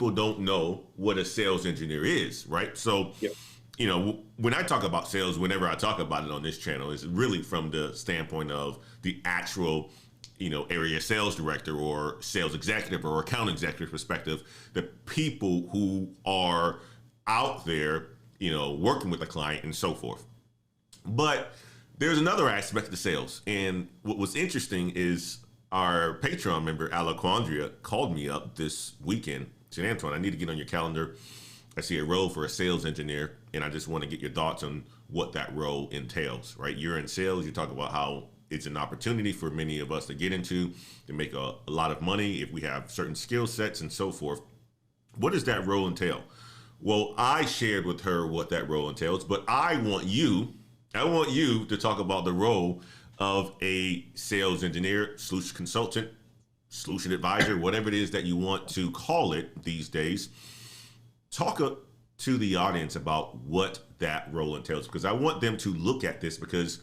people don't know what a sales engineer is, right? So, Yep. when I talk about sales, whenever I talk about it on this channel, it's really from the standpoint of the actual, area sales director or sales executive or account executive perspective, the people who are out there, working with the client and so forth. But there's another aspect to sales. And what was interesting is our Patreon member, Alaquandria, called me up this weekend. Said, Antoine, I need to get on your calendar. I see a role for a sales engineer, and I just want to get your thoughts on what that role entails, right? You're in sales. You talk about how it's an opportunity for many of us to get into, to make a lot of money if we have certain skill sets and so forth. What does that role entail? Well, I shared with her what that role entails, but I want you to talk about the role of a sales engineer, solution consultant, solution advisor, whatever it is that you want to call it these days. Talk to the audience about what that role entails, because I want them to look at this, because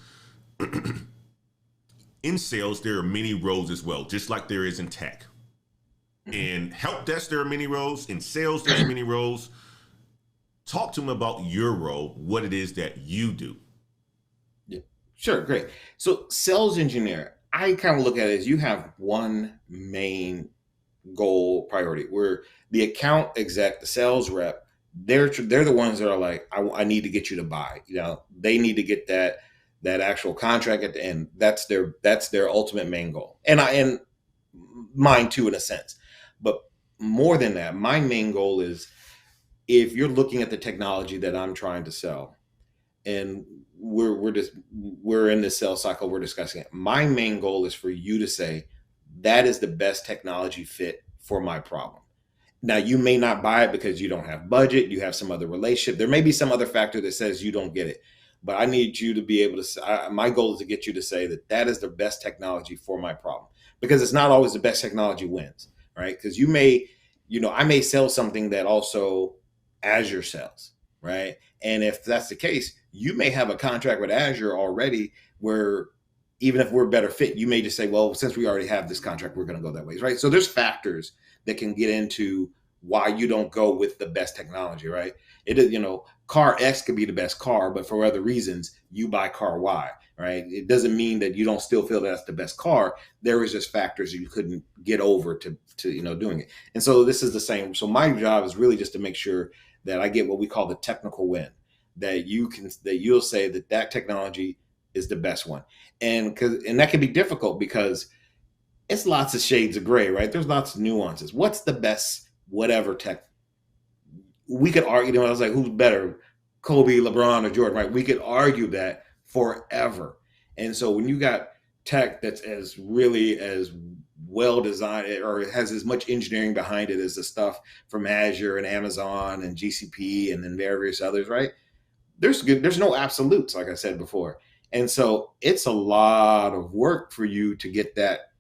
in sales, there are many roles as well, just like there is in tech. In help desk, there are many roles. In sales, there's many roles. Talk to them about your role, what it is that you do. Yeah. Sure, great. So sales engineer, I kind of look at it as you have one main goal priority where the account exec, the sales rep, they're the ones that are like, I need to get you to buy. They need to get that actual contract at the end. That's their ultimate main goal. And mine too, in a sense. But more than that, my main goal is, if you're looking at the technology that I'm trying to sell, and we're in this sales cycle, we're discussing it. My main goal is for you to say that is the best technology fit for my problem. Now, you may not buy it because you don't have budget, you have some other relationship. There may be some other factor that says you don't get it. But I need you to be able to say, my goal is to get you to say that that is the best technology for my problem. Because it's not always the best technology wins, right? Because I may sell something that also Azure sells, right? And if that's the case, you may have a contract with Azure already where, even if we're better fit, you may just say, well, since we already have this contract, we're going to go that way, right? So there's factors that can get into why you don't go with the best technology, right? It is, car X could be the best car, but for other reasons, you buy car Y, right? It doesn't mean that you don't still feel that's the best car. There is just factors you couldn't get over to doing it. And so this is the same. So my job is really just to make sure that I get what we call the technical win, that you'll say that technology is the best one. And that can be difficult because it's lots of shades of gray, right? There's lots of nuances. What's the best whatever tech? We could argue, I was like, who's better, Kobe, LeBron, or Jordan, right? We could argue that forever. And so when you got tech that's as well designed or has as much engineering behind it as the stuff from Azure and Amazon and GCP and then various others, right? There's no absolutes, like I said before. And so it's a lot of work for you to get that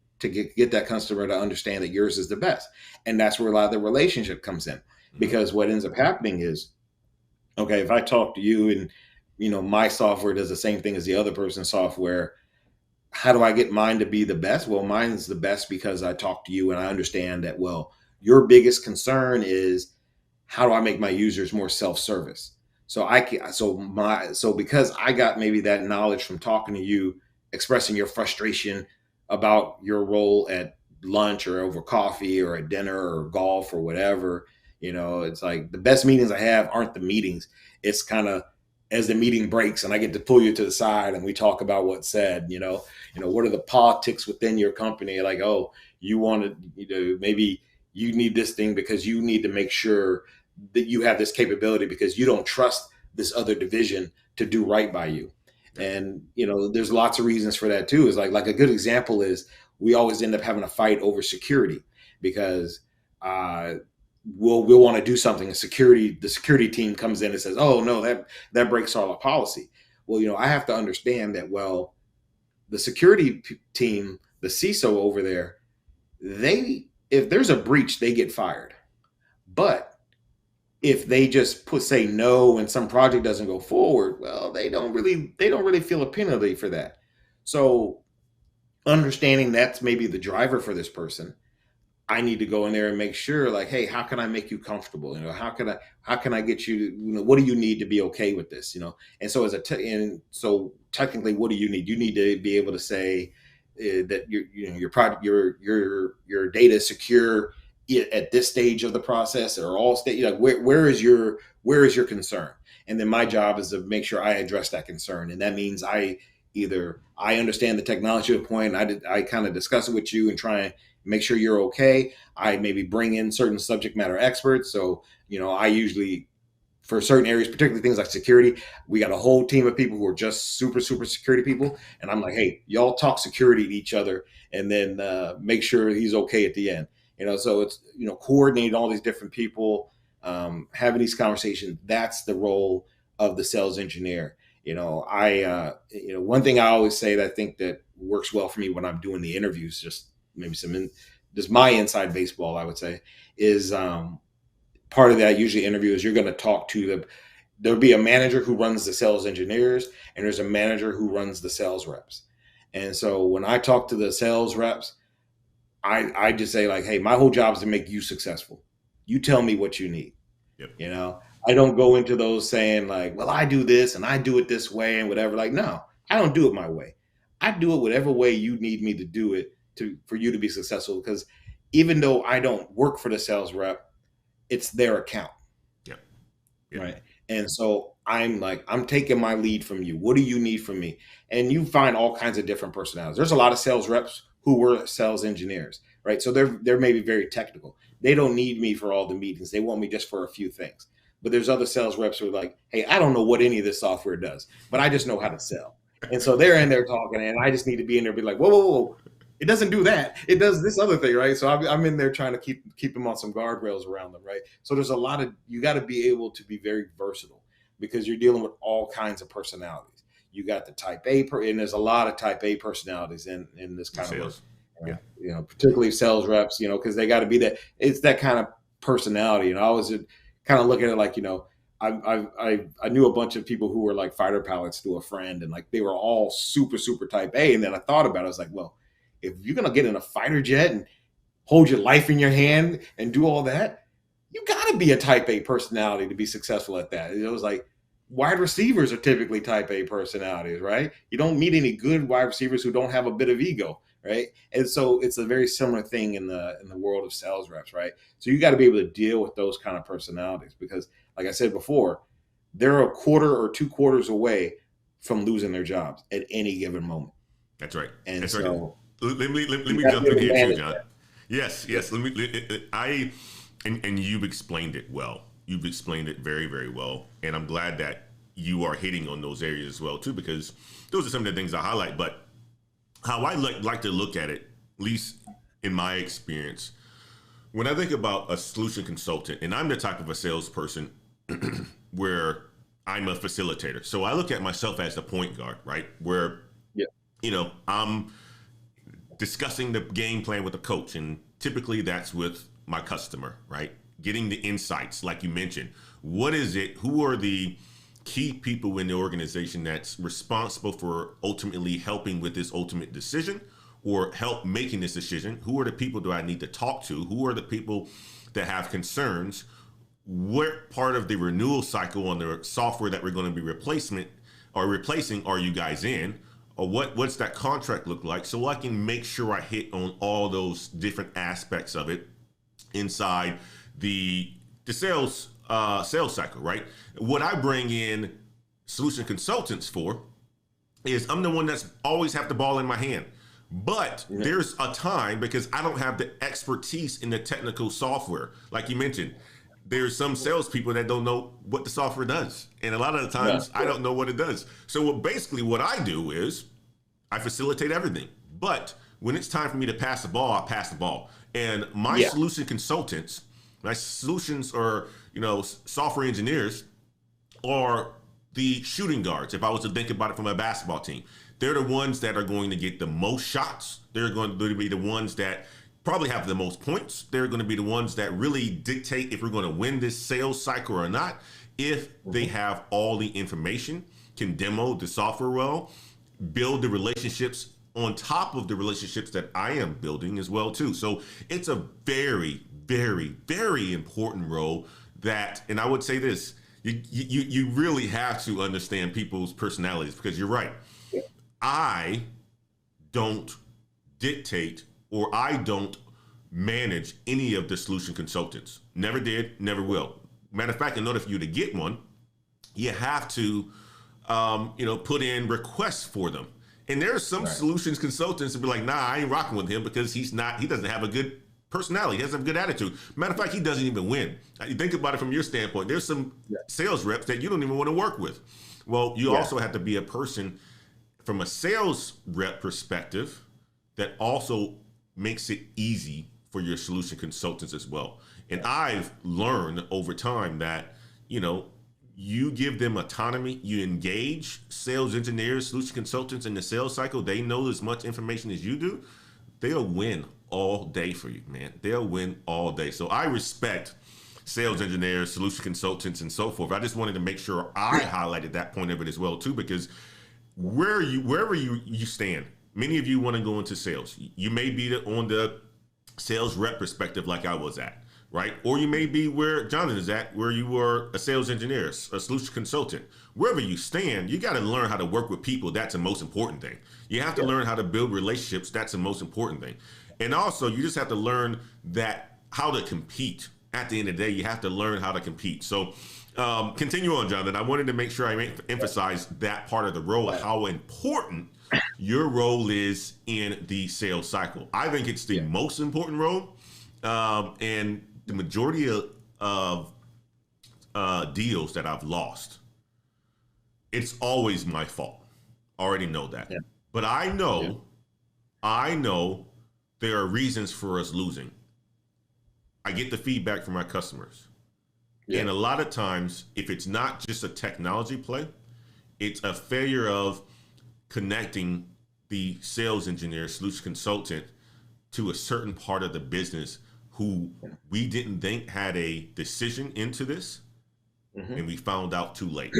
customer to understand that yours is the best. And that's where a lot of the relationship comes in. Because what ends up happening is, okay, if I talk to you and my software does the same thing as the other person's software, how do I get mine to be the best? Well, mine's the best because I talk to you and I understand that, well, your biggest concern is, how do I make my users more self-service? So because I got maybe that knowledge from talking to you, expressing your frustration about your role at lunch or over coffee or at dinner or golf or whatever, it's like the best meetings I have aren't the meetings. It's kind of as the meeting breaks and I get to pull you to the side and we talk about what's said, what are the politics within your company? Like, oh, you want to, maybe you need this thing because you need to make sure that you have this capability because you don't trust this other division to do right by you. And, there's lots of reasons for that too. Is like a good example is we always end up having a fight over security because, we'll want to do something. The security team comes in and says, "Oh no, that breaks our policy." Well, I have to understand that. Well, the security team, the CISO over there, if there's a breach, they get fired. But if they just say no and some project doesn't go forward, well, they don't really feel a penalty for that. So understanding that's maybe the driver for this person, I need to go in there and make sure, like, hey, how can I make you comfortable? How can I get you to, what do you need to be okay with this? And so and so technically, what do you need? You need to be able to say that your product, your data is secure at this stage of the process, or all stage. Like, where is your concern? And then my job is to make sure I address that concern, and that means I understand the technology to a point. I kind of discuss it with you and try and make sure you're okay. I maybe bring in certain subject matter experts. So, I usually, for certain areas, particularly things like security, we got a whole team of people who are just super, super security people. And I'm like, hey, y'all talk security to each other, and then make sure he's okay at the end. So it's, coordinating all these different people, having these conversations. That's the role of the sales engineer. One thing I always say that I think that works well for me when I'm doing the interviews, just maybe just my inside baseball, I would say, is part of that usually interview is you're going to talk to there'll be a manager who runs the sales engineers, and there's a manager who runs the sales reps. And so when I talk to the sales reps, I just say, like, hey, my whole job is to make you successful. You tell me what you need. Yep. I don't go into those saying, like, well, I do this and I do it this way and whatever. Like, no, I don't do it my way. I do it whatever way you need me to do it for you to be successful. Because even though I don't work for the sales rep, it's their account. Yep. Right. And so I'm taking my lead from you. What do you need from me? And you find all kinds of different personalities. There's a lot of sales reps who were sales engineers, right? So they're maybe very technical. They don't need me for all the meetings. They want me just for a few things. But there's other sales reps who are like, hey, I don't know what any of this software does, but I just know how to sell. And so they're in there talking, and I just need to be in there, be like, whoa, whoa, whoa. It doesn't do that. It does this other thing, right? So I'm in there trying to keep them on some guardrails around them, right? So there's you got to be able to be very versatile, because you're dealing with all kinds of personalities. You got the type A, and there's a lot of type A personalities in this kind of work. Yeah. Particularly sales reps, because they got to be it's that kind of personality. And I was kind of looking at it like, I knew a bunch of people who were like fighter pilots through a friend, and like they were all super, super type A. And then I thought about it, I was like, well, if you're going to get in a fighter jet and hold your life in your hand and do all that, you got to be a type A personality to be successful at that. It was like, wide receivers are typically type A personalities, right? You don't meet any good wide receivers who don't have a bit of ego, right? And so it's a very similar thing in the world of sales reps, right? So you got to be able to deal with those kind of personalities, because, like I said before, they're a quarter or 2 quarters away from losing their jobs at any given moment. That's right. And That's so right. Let me jump in here too, John. Yes. And you've explained it well. You've explained it very, very well. And I'm glad that you are hitting on those areas as well too, because those are some of the things I highlight. But how I like to look at it, at least in my experience, when I think about a solution consultant, and I'm the type of a salesperson where I'm a facilitator. So I look at myself as the point guard, right? Where, I'm discussing the game plan with the coach, and typically that's with my customer, right? Getting the insights, like you mentioned. What is it? Who are the key people in the organization that's responsible for ultimately helping with this ultimate decision, or help making this decision? Who are the people do I need to talk to? Who are the people that have concerns? What part of the renewal cycle on the software that we're going to be replacing are you guys in? Or what's that contract look like? So I can make sure I hit on all those different aspects of it inside the sales cycle, right? What I bring in solution consultants for is I'm the one that's always have the ball in my hand. But there's a time, because I don't have the expertise in the technical software. Like you mentioned, there's some salespeople that don't know what the software does. And a lot of the times I don't know what it does. So what I do is I facilitate everything. But when it's time for me to pass the ball, I pass the ball. And my solution consultants, my solutions or software engineers are the shooting guards. If I was to think about it from a basketball team, they're the ones that are going to get the most shots. They're going to be the ones that probably have the most points. They're going to be the ones that really dictate if we're going to win this sales cycle or not. If they have all the information, can demo the software well, build the relationships on top of the relationships that I am building as well too. So it's a very, very, very important role that, and I would say this, you really have to understand people's personalities because you're right. I don't dictate or I don't manage any of the solution consultants. Never did, never will. Matter of fact, in order for you to get one, you have to, put in requests for them. And there are some Right. solutions consultants that be like, nah, I ain't rocking with him because he doesn't have a good personality. He doesn't have a good attitude. Matter of fact, he doesn't even win. You think about it from your standpoint. There's some Yeah. sales reps that you don't even want to work with. Well, you Yeah. also have to be a person from a sales rep perspective that also makes it easy for your solution consultants as well. And I've learned over time that, you give them autonomy, you engage sales engineers, solution consultants in the sales cycle, they know as much information as you do, they'll win all day for you, man. They'll win all day. So I respect sales engineers, solution consultants, and so forth. I just wanted to make sure I highlighted that point of it as well too, because wherever you stand, many of you want to go into sales. You may be on the sales rep perspective like I was at, right? Or you may be where Jonathan is at, where you were a sales engineer, a solution consultant. Wherever you stand, you got to learn how to work with people. That's the most important thing. You have to learn how to build relationships. That's the most important thing. And also, you just have to learn that how to compete. At the end of the day, you have to learn how to compete. So continue on, Jonathan. I wanted to make sure I emphasize that part of the role, how important your role is in the sales cycle. I think it's the most important role. And the majority of deals that I've lost, it's always my fault. I already know that. Yeah. But Yeah. I know there are reasons for us losing. I get the feedback from my customers. Yeah. And a lot of times, if it's not just a technology play, it's a failure of connecting the sales engineer, solution consultant to a certain part of the business who we didn't think had a decision into this, Mhm. and we found out too late.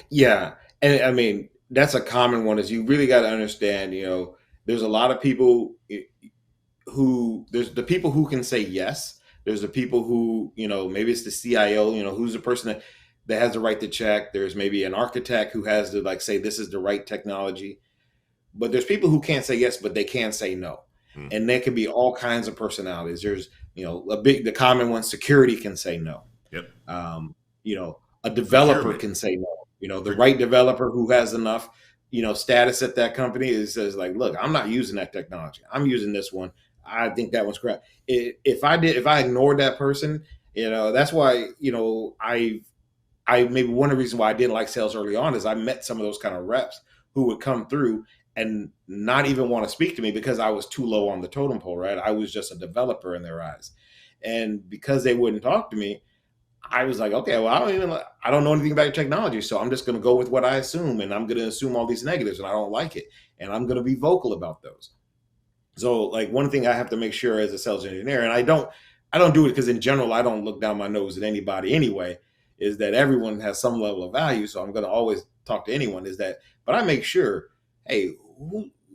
Yeah, and I mean that's a common one. Is you really got to understand. There's a lot of people who there's the people who can say yes. There's the people who maybe it's the CIO. Who's the person that has the right to check. There's maybe an architect who has to like say this is the right technology. But there's people who can't say yes, but they can say no, Mm. and there can be all kinds of personalities. There's the common one. Security can say no. Yep. Um, a developer Procurement. can say no. The right developer who has enough, status at that company says like, look, I'm not using that technology. I'm using this one. I think that one's crap. If I ignored that person, that's why, I maybe one of the reasons why I didn't like sales early on is I met some of those kind of reps who would come through and not even want to speak to me because I was too low on the totem pole, right? I was just a developer in their eyes. And because they wouldn't talk to me, I was like, okay, well, I don't know anything about your technology, so I'm just going to go with what I assume, and I'm going to assume all these negatives, and I don't like it, and I'm going to be vocal about those. So, like one thing I have to make sure as a sales engineer, and I don't do it because in general I don't look down my nose at anybody anyway, is that everyone has some level of value, so I'm going to always talk to anyone. Is that, but I make sure, hey,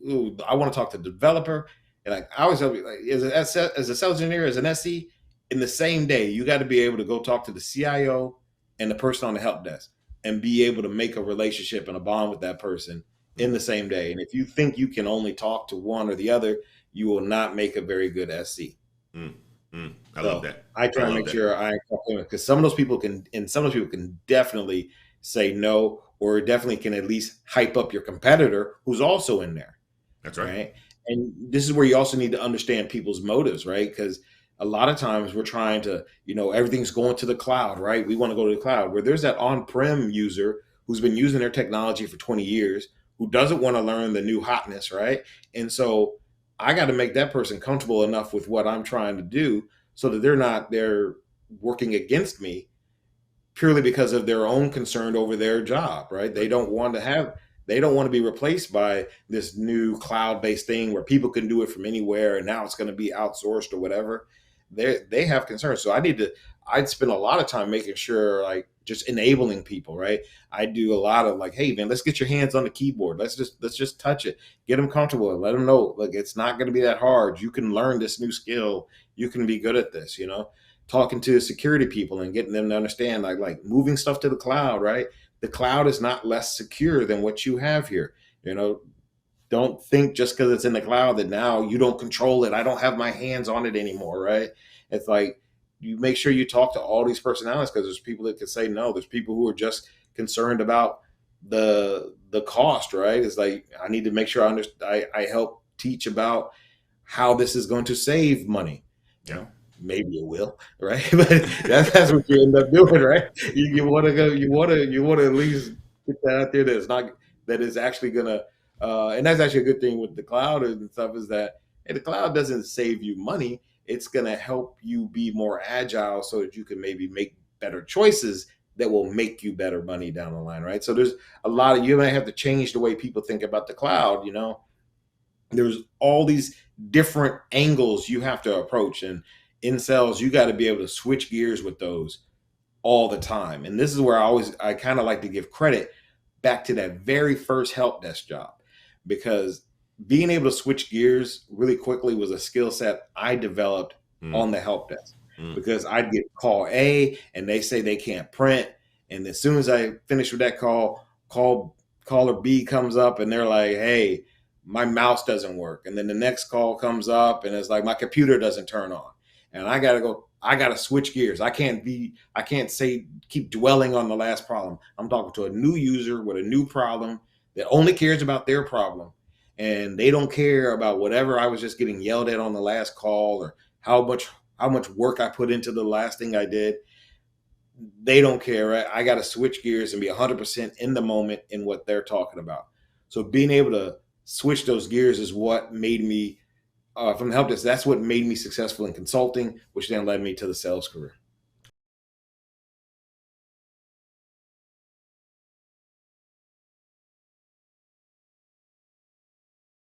who I want to talk to the developer, and like I always tell you, like as a sales engineer, as an SE, in the same day, you got to be able to go talk to the CIO and the person on the help desk and be able to make a relationship and a bond with that person in the same day. And if you think you can only talk to one or the other, you will not make a very good SC. Mm. Mm. I love So that. I I try to love make that. sure I because some of those people can, and some of those people can definitely say no, or definitely can at least hype up your competitor who's also in there, That's right. right? And this is where you also need to understand people's motives, right? Because a lot of times we're trying to, everything's going to the cloud, right? We want to go to the cloud. Where there's that on-prem user who's been using their technology for 20 years, who doesn't want to learn the new hotness, right? And so I got to make that person comfortable enough with what I'm trying to do so that they're working against me purely because of their own concern over their job, right? Right. They don't want to be replaced by this new cloud-based thing where people can do it from anywhere and now it's going to be outsourced or whatever. They have concerns. So I'd spend a lot of time making sure, like, just enabling people, right? I do a lot of like, hey man, let's get your hands on the keyboard. Let's just touch it, get them comfortable, and let them know, like, it's not going to be that hard. You can learn this new skill. You can be good at this. Talking to security people and getting them to understand, like moving stuff to the cloud, right? The cloud is not less secure than what you have here. You know, don't think just because it's in the cloud that now you don't control it. I don't have my hands on it anymore, right? It's like, you make sure you talk to all these personalities, because there's people that could say no. There's people who are just concerned about the cost, right? It's like, I need to make sure I help teach about how this is going to save money. Yeah. Maybe it will, right? But that's what you end up doing, right? You want to go, you want to at least get that out there, that is actually gonna, and that's actually a good thing with the cloud and stuff, is that, hey, the cloud doesn't save you money. It's gonna help you be more agile so that you can maybe make better choices that will make you better money down the line, right? So there's a lot of, you may have to change the way people think about the cloud. There's all these different angles you have to approach, and in sales you got to be able to switch gears with those all the time. And this is where I kind of like to give credit back to that very first help desk job, because being able to switch gears really quickly was a skill set I developed on the help desk. Because I'd get call A and they say they can't print, and as soon as I finish with that caller B comes up and they're like, hey, my mouse doesn't work. And then the next call comes up and it's like, my computer doesn't turn on. And I gotta switch gears. I can't keep dwelling on the last problem. I'm talking to a new user with a new problem that only cares about their problem. And they don't care about whatever I was just getting yelled at on the last call, or how much work I put into the last thing I did. They don't care, right? I got to switch gears and be 100% in the moment in what they're talking about. So being able to switch those gears is what made me, from the help desk, that's what made me successful in consulting, which then led me to the sales career.